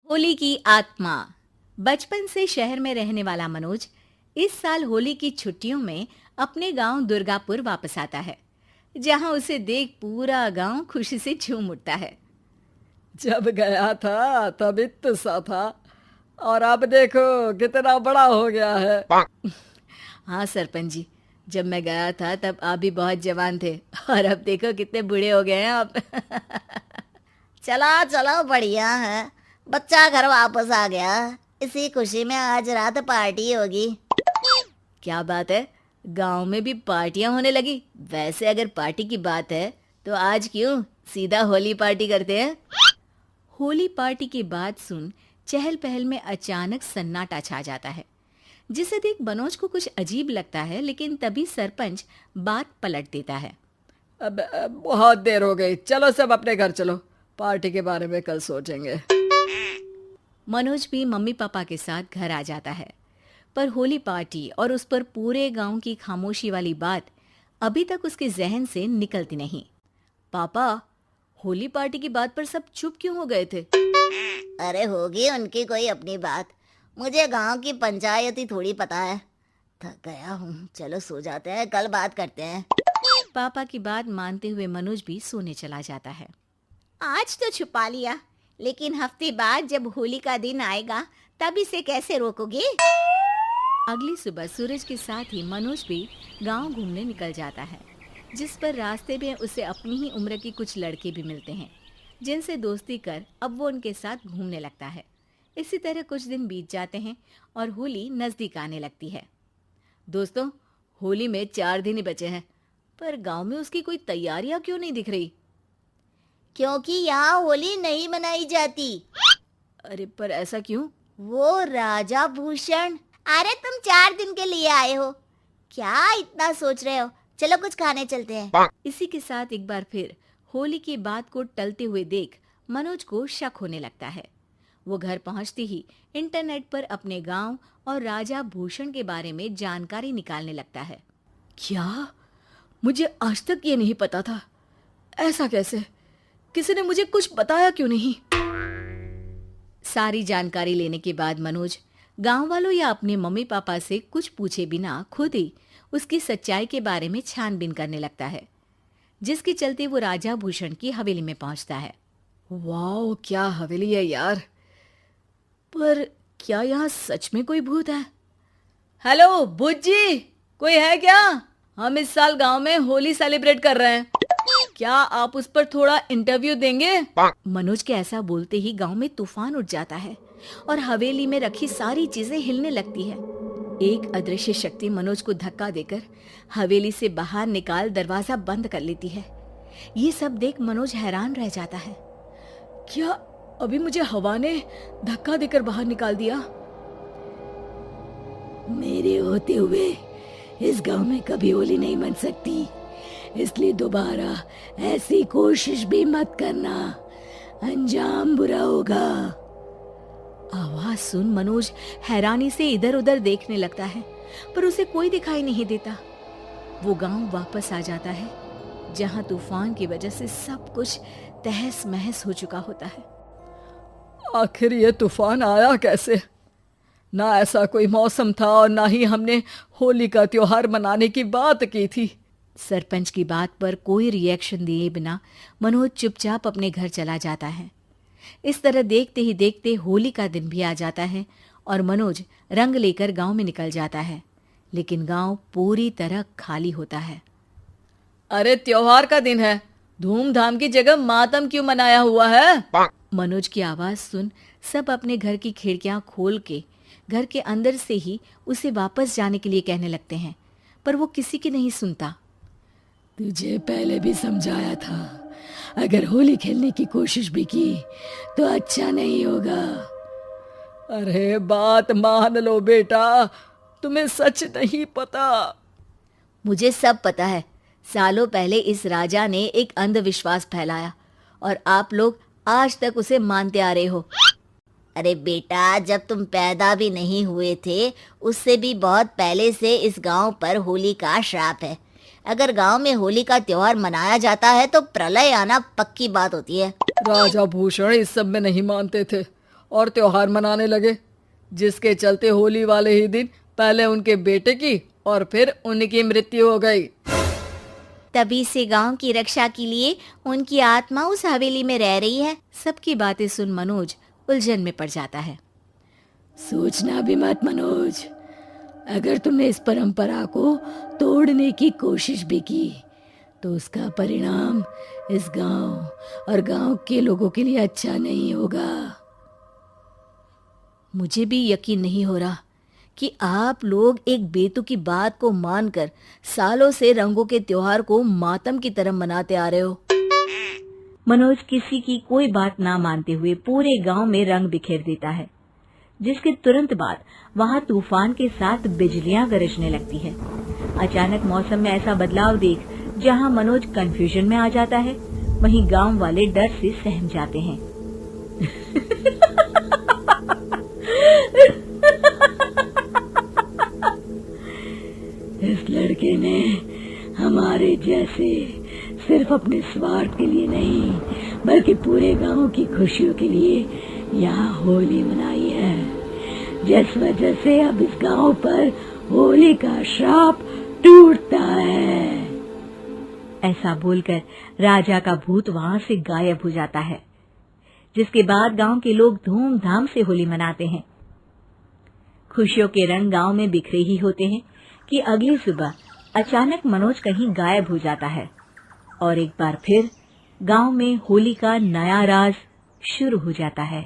होली की आत्मा। बचपन से शहर में रहने वाला मनोज इस साल होली की छुट्टियों में अपने गांव दुर्गापुर वापस आता है, जहां उसे देख पूरा गांव खुशी से झूम उठता है। जब गया था तब इतना सा था और अब देखो कितना बड़ा हो गया है। हाँ सरपंच जी, जब मैं गया था तब आप भी बहुत जवान थे और अब देखो कितने बूढ़े हो गए हैं आप। चलो चलो बढ़िया है। बच्चा घर वापस आ गया। इसी खुशी में आज रात पार्टी होगी। क्या बात है, गांव में भी पार्टियां होने लगी। वैसे अगर पार्टी की बात है तो आज क्यों सीधा होली पार्टी करते हैं। होली पार्टी की बात सुन चहल पहल में अचानक सन्नाटा छा जाता है, जिसे देख मनोज को कुछ अजीब लगता है, लेकिन तभी सरपंच बात पलट देता है। अब बहुत देर हो गई, चलो सब अपने घर चलो, पार्टी के बारे में कल सोचेंगे। मनोज भी मम्मी पापा के साथ घर आ जाता है, पर होली पार्टी और उस पर पूरे गांव की खामोशी वाली बात अभी तक उसके जहन से निकलती नहीं। पापा, होली पार्टी की बात पर सब चुप क्यों हो गए थे? अरे होगी उनकी कोई अपनी बात। मुझे गांव की पंचायत ही थोड़ी पता है। थक गया हूँ, चलो सो जाते हैं, कल बात करते हैं। पापा की बात मानते हुए मनोज भी सोने चला जाता है। आज तो छुपा लिया, लेकिन हफ्ते बाद जब होली का दिन आएगा तब इसे कैसे रोकोगे? अगली सुबह सूरज के साथ ही मनोज भी गांव घूमने निकल जाता है, जिस पर रास्ते में उसे अपनी ही उम्र के कुछ लड़के भी मिलते हैं, जिनसे दोस्ती कर अब वो उनके साथ घूमने लगता है। इसी तरह कुछ दिन बीत जाते हैं और होली नजदीक आने लगती है। दोस्तों, होली में 4 दिन ही बचे हैं, पर गांव में उसकी कोई तैयारियां क्यों नहीं दिख रही? क्योंकि यहाँ होली नहीं मनाई जाती। अरे पर ऐसा क्यों? वो राजा भूषण। अरे तुम 4 दिन के लिए आए हो, क्या इतना सोच रहे हो? चलो कुछ खाने चलते हैं। इसी के साथ एक बार फिर होली की बात को टलते हुए देख मनोज को शक होने लगता है। वो घर पहुंचते ही इंटरनेट पर अपने गांव और राजा भूषण के बारे में जानकारी निकालने लगता है। क्या? मुझे आज तक ये नहीं पता था। ऐसा कैसे? किसी ने मुझे कुछ बताया क्यों नहीं? सारी जानकारी लेने के बाद मनोज गांव वालों या अपने मम्मी पापा से कुछ पूछे बिना खुद ही उसकी सच्चाई के बारे में छानबीन करने लगता है, जिसके चलते वो राजा भूषण की हवेली में पहुंचता है। वाह, क्या हवेली है यार। पर क्या यहाँ सच में कोई भूत है? हेलो भूत जी, कोई है क्या? हम इस साल गांव में होली सेलिब्रेट कर रहे हैं, क्या आप उस पर थोड़ा इंटरव्यू देंगे? मनोज के ऐसा बोलते ही गांव में तूफान उठ जाता है और हवेली में रखी सारी चीजें हिलने लगती है। एक अदृश्य शक्ति मनोज को धक्का देकर हवेली से बाहर निकाल दरवाजा बंद कर लेती है। ये सब देख मनोज हैरान रह जाता है। क्या अभी मुझे हवा ने धक्का देकर बाहर निकाल दिया? मेरे होते हुए इस गांव में कभी होली नहीं मन सकती, इसलिए दोबारा ऐसी कोशिश भी मत करना, अंजाम बुरा होगा। आवाज सुन मनोज हैरानी से इधर उधर देखने लगता है, पर उसे कोई दिखाई नहीं देता। वो गांव वापस आ जाता है, जहां तूफान की वजह से सब कुछ तहस महस हो चुका होता है। आखिर ये तूफान आया कैसे? ना ऐसा कोई मौसम था और ना ही हमने होली का त्योहार मनाने की बात की थी। सरपंच की बात पर कोई रिएक्शन दिए बिना मनोज चुपचाप अपने घर चला जाता है। इस तरह देखते ही देखते होली का दिन भी आ जाता है और मनोज रंग लेकर गांव में निकल जाता है, लेकिन गांव पूरी तरह खाली होता है। अरे त्योहार का दिन है, धूमधाम की जगह मातम क्यों मनाया हुआ है? मनोज की आवाज सुन सब अपने घर की खिड़कियां खोल के घर के अंदर से ही उसे वापस जाने के लिए कहने लगते हैं, पर वो किसी की नहीं सुनता। तुझे पहले भी समझाया था, अगर होली खेलने की कोशिश भी की तो अच्छा नहीं होगा। अरे बात मान लो बेटा, तुम्हें सच नहीं पता। मुझे सब पता है। सालों पहले इस राजा ने एक अंधविश्वास फैलाया और आप लोग आज तक उसे मानते आ रहे हो। अरे बेटा, जब तुम पैदा भी नहीं हुए थे उससे भी बहुत पहले से इस गांव पर होली का श्राप है। अगर गांव में होली का त्योहार मनाया जाता है तो प्रलय आना पक्की बात होती है। राजा भूषण इस सब में नहीं मानते थे और त्योहार मनाने लगे, जिसके चलते होली वाले ही दिन पहले उनके बेटे की और फिर उनकी मृत्यु हो गई। तभी से गांव की रक्षा के लिए उनकी आत्मा उस हवेली में रह रही है। सबकी बातें सुन मनोज उलझन में पड़ जाता है। सोचना भी मत मनोज, अगर तुमने इस परंपरा को तोड़ने की कोशिश भी की तो उसका परिणाम इस गांव और गांव के लोगों के लिए अच्छा नहीं होगा। मुझे भी यकीन नहीं हो रहा कि आप लोग एक बेतुकी बात को मानकर सालों से रंगों के त्योहार को मातम की तरह मनाते आ रहे हो। मनोज किसी की कोई बात ना मानते हुए पूरे गांव में रंग बिखेर देता है, जिसके तुरंत बाद वहां तूफान के साथ बिजलियां गरजने लगती है। अचानक मौसम में ऐसा बदलाव देख जहां मनोज कंफ्यूजन में आ जाता है, वहीं गांव वाले डर से सहम जाते हैं। इस लड़के ने हमारे जैसे सिर्फ अपने स्वार्थ के लिए नहीं बल्कि पूरे गांव की खुशियों के लिए यहाँ होली मनाई है, जिस वजह से अब इस गांव पर होली का श्राप टूटता है। ऐसा बोलकर राजा का भूत वहां से गायब हो जाता है, जिसके बाद गांव के लोग धूमधाम से होली मनाते हैं। खुशियों के रंग गांव में बिखरे ही होते हैं कि अगली सुबह अचानक मनोज कहीं गायब हो जाता है और एक बार फिर गांव में होली का नया राज शुरू हो जाता है।